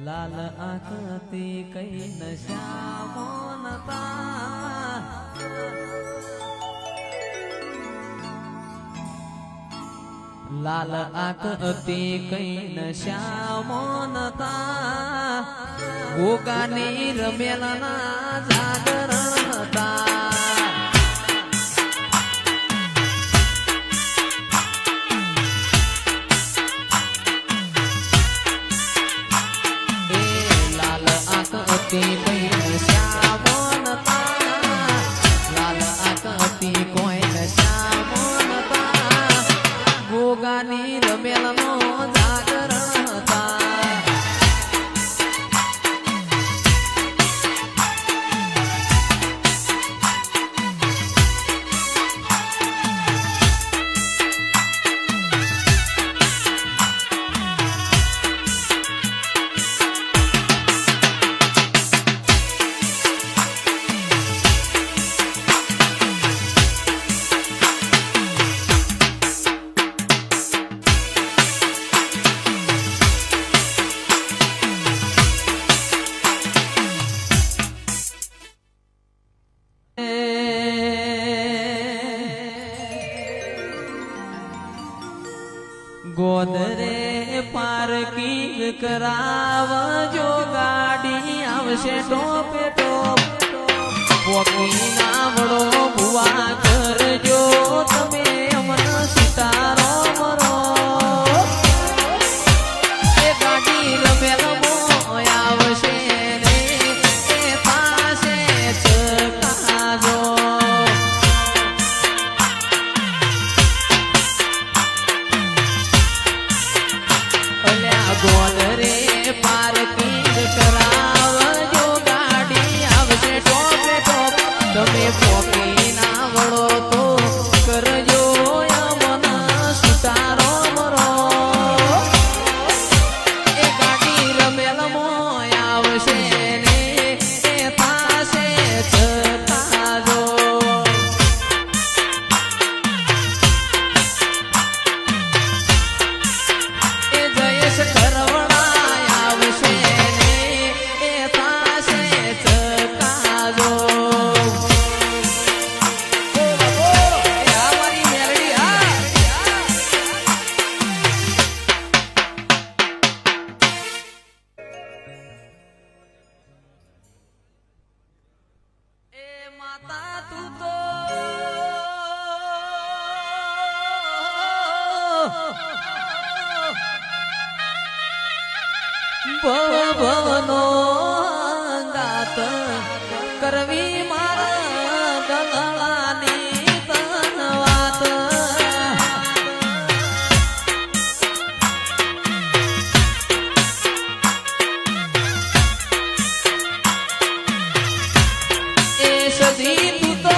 लाल आखती कई नशा मोनता लाल आखती कई नशा मोनता गोगानी रमेलना जागरणता गोगानी रमेलनो जागरणता गोदरे पार्किंग करावजो गाड़ी आवशे टोपे टोप पोकी नावड़ो बुआ करजो तमे अमन सितारो मरो ए गाड़ी रमेलमो आवशे रे ए पासे चकाजो गोदरे पार्किंग करावजो गाड़ी आवशे टोपे टोप तमे पोकी नावड़ो तो करजो अमन सुतारो मरो ए गाड़ी रमेलमो आवशे ने ए पासे चकाजो भवनो गात करवी मारा गलानी तनवात ए सदी तू तो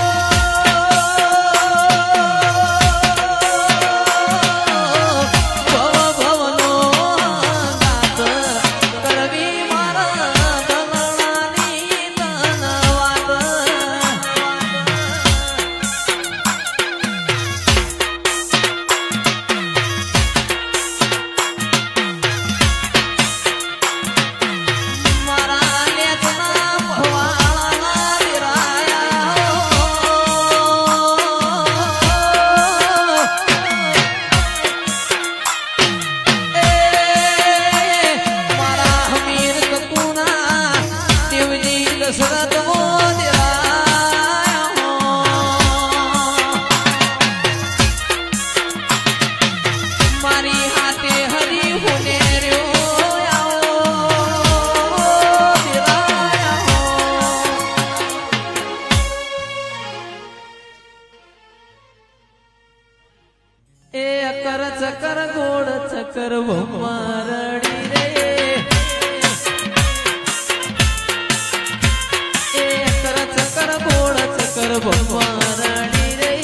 चकर गोड़ चकर मारड़ी रे चकर गोड़ चकर मारड़ी रे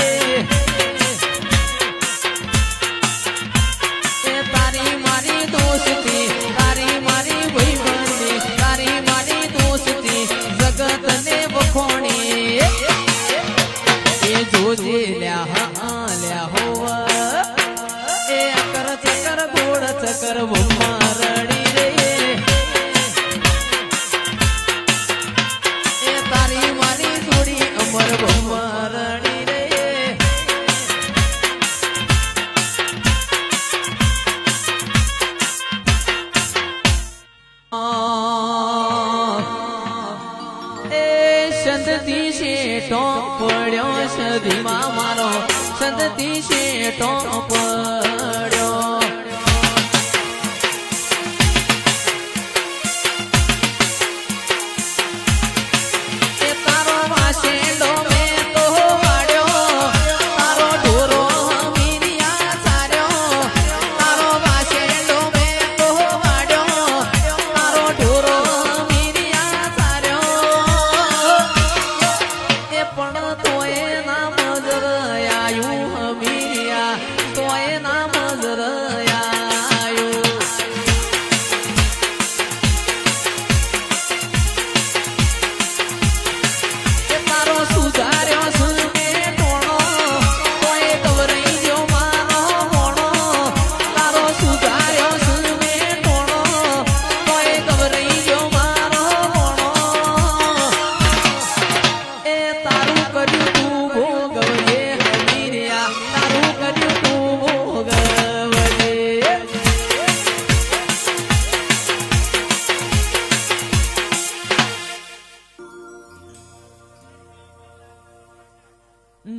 तारी मारी दोस्ती तारी मारी भाईबंदी तारी मारी दोस्ती जगत ने बखोणी ये जोजे ल्या होवा चकर घोड़ चकर પડ્યો સદીમાં મારો સંતતી શેઠો પડ્યો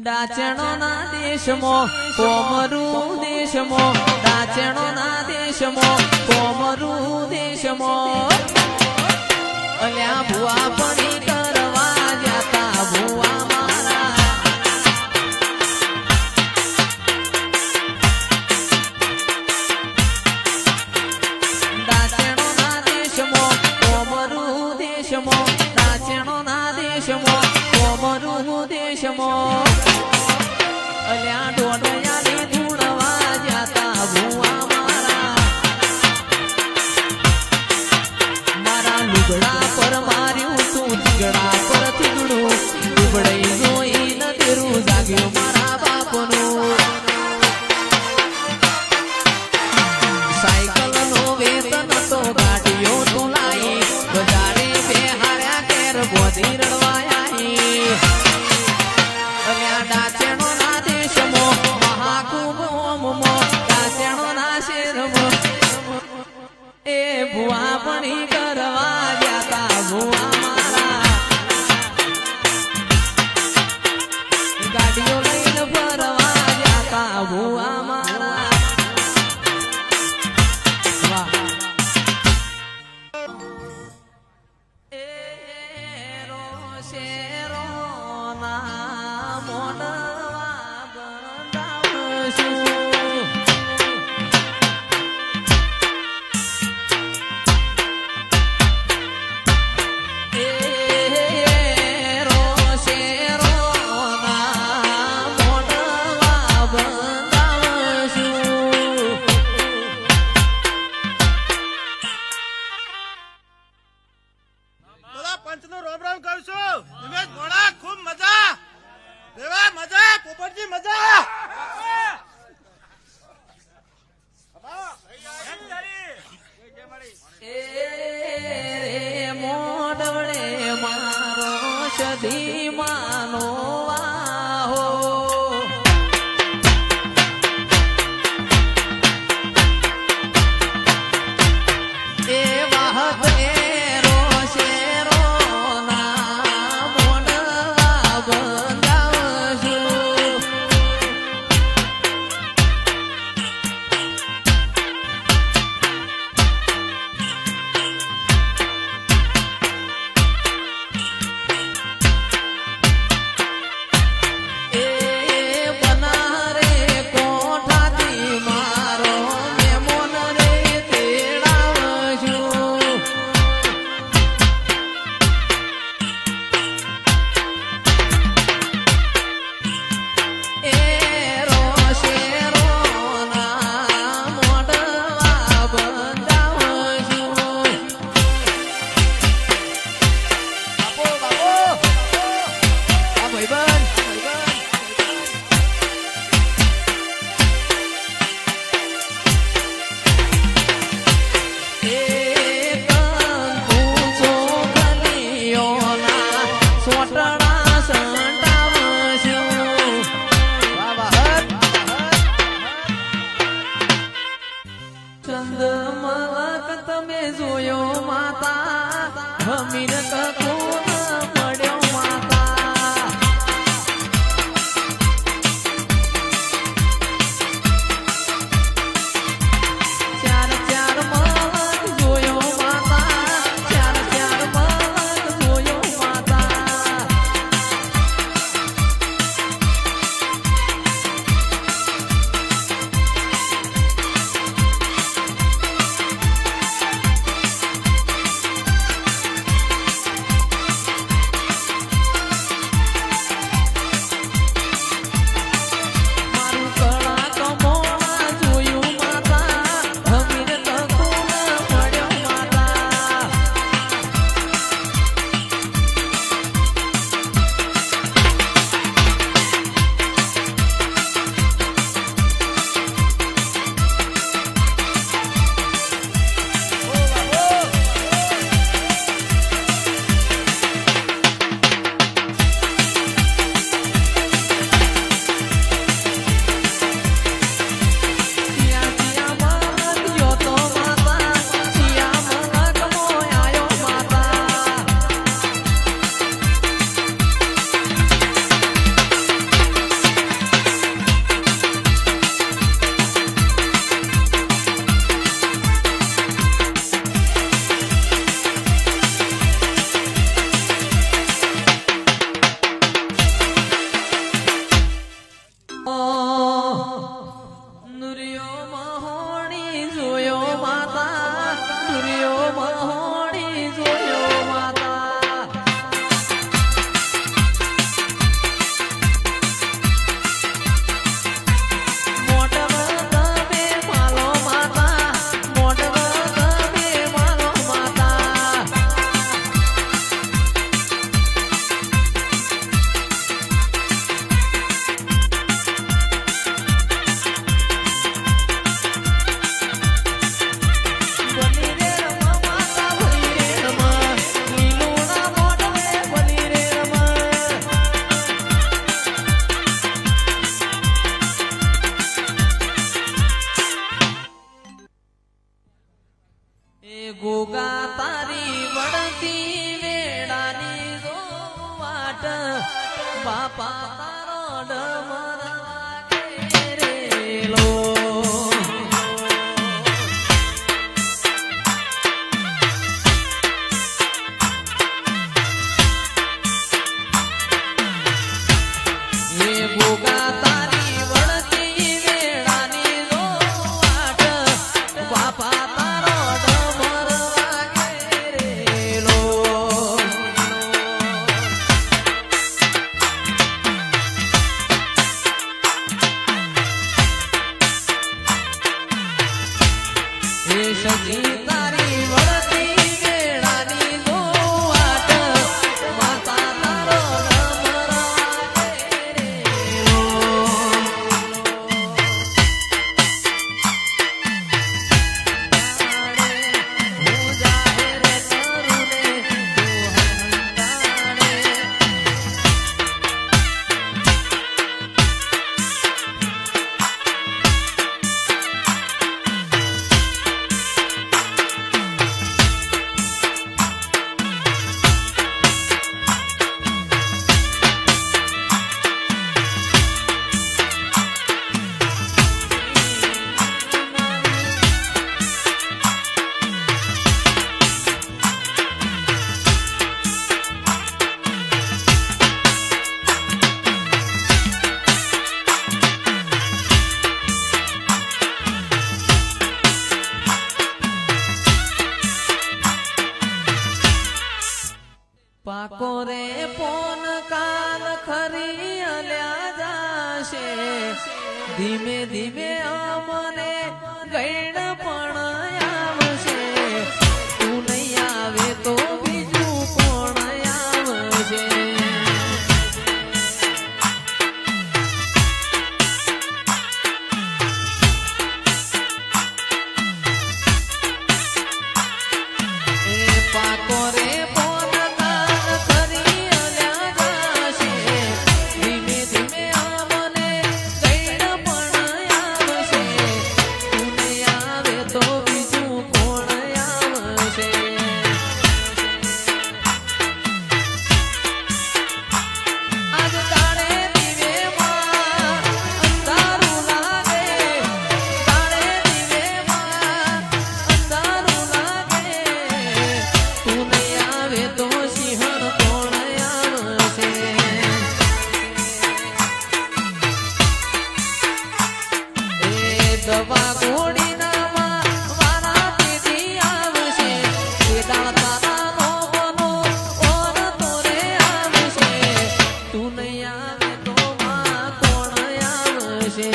દાચણોના દેશમાં કોમરું દેશમાં દાચણોના દેશમાં કોમરું દેશમાં અલ્યા ભુવા પડી કરવા જાતા ભુવા મારા દાચણોના દેશમાં કોમરું દેશમાં દાચણોના દેશમાં કોમરું દેશમાં અલ્યા ડોડયાની ધૂણવા જાતા ભુવા મારા લુગડા પર માર્યું તું ઝીગડા પર થીગડું ડૂબડાઈ જોઈ ન તેરું જાગ્યું મારા બાપનું સાયકલ નો વેતન તો ગાડીઓ તું લાઈ બજારે બેહાડ્યા કેર બોધી રડવાયા અલ્યા ડાચેણો એ ભુવા પણી કરવા જાતા ભુવા મારા ગાડીઓ લઈને ફરવા જાતા ભુવા મારા એ રો શેરો ના મોનવા બંધાવશું ધીમાનો વાહો એ વાહત એરો શેરો ના મોડવા બંધાવશું એ ગોગા તારી વળતી વેડાની જો વાટ બાપા તારો ડમર વાગે રેલો એ ગોગા તારી વળતી વેડાની જો વાટ બાપા સજી તારી વળતી વેળાની જો વાટ માતા તારો ડમર વાગે રેલો હું જાહેર કરું ને પાકો રે પોન કાલ ખરી અલ્યા જાશે ધીમે ધીમે અમને ગઈડ પણ આવશે તું નહીં આવે તો બીજું કોણ આવશે એ પાકો રે દવા ગોળીનામાં વારા પેટી આવશે એ દાળ તારાનો બનો ઓર તોરે આવશે તું નહીં આવે તો માં કોણ આવશે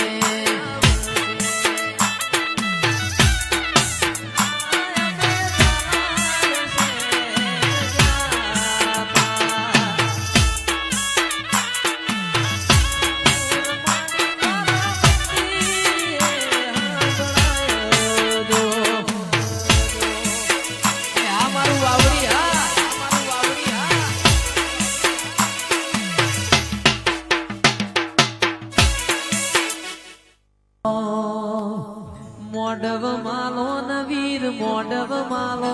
મોડવ માલો નવીર મોડવ માલો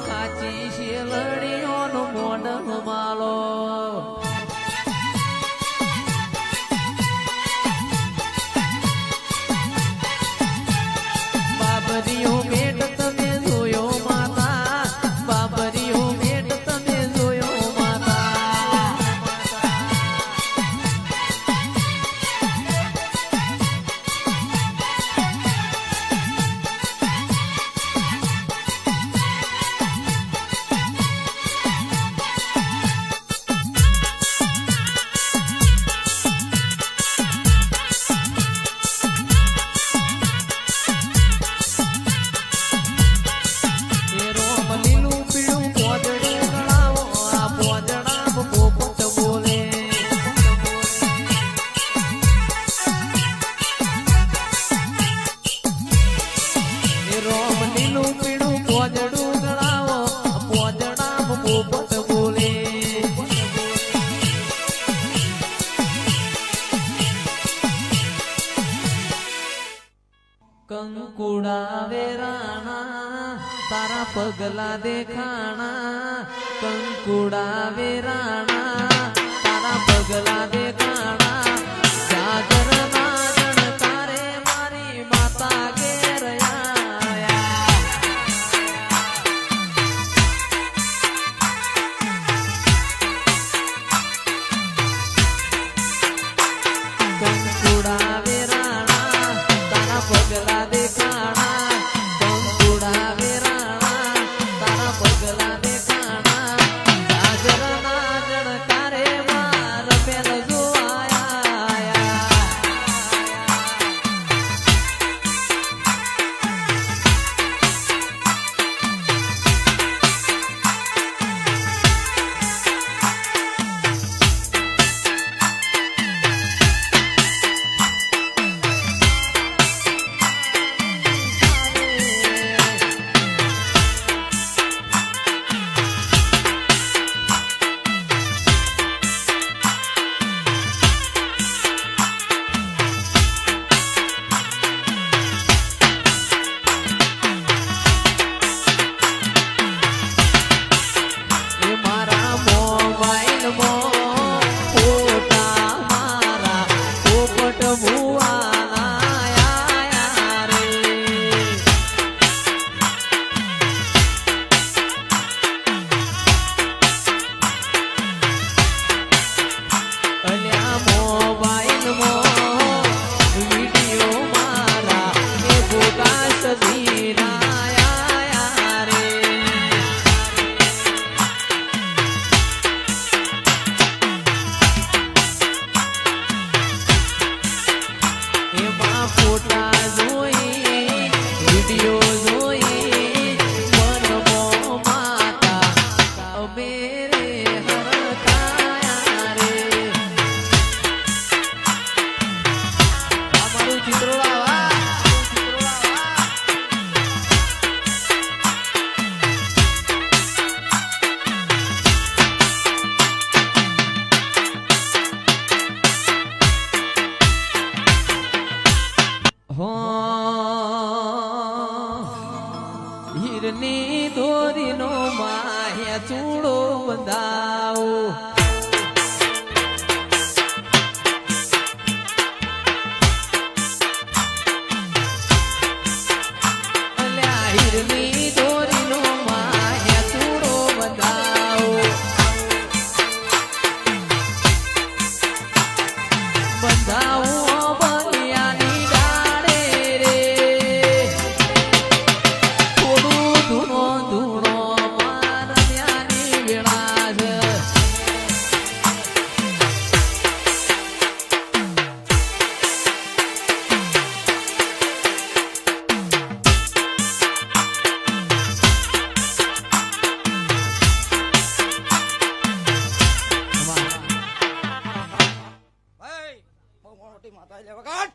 સાચી શેલડીઓનો મોડવ માલો બાબરીઓ મેટ તમે જોયો માતા બાબરીઓ મેટ તમે જોયો માતા કંકુડા વેરાણા તારા પગલા દેખાણા કંકુડા વેરાણા તારા પગલા દેખાણા જાગર નાગણ તારે મારી માતા ઘેર આયા કંકુડા વેરાણા તારા પગલા દેખાણા કંકુડા વેરાણા તારા પગલા દેખાણા જાગર નાગણ તારે માર પેલ જોવાયા હીરની દોરીનો માહ્યા ચૂડો બંધાવો અલ્યા હીરની દોરીનો માહ્યા ચૂડો બંધાવો બંધાવો માતા લે વગાડ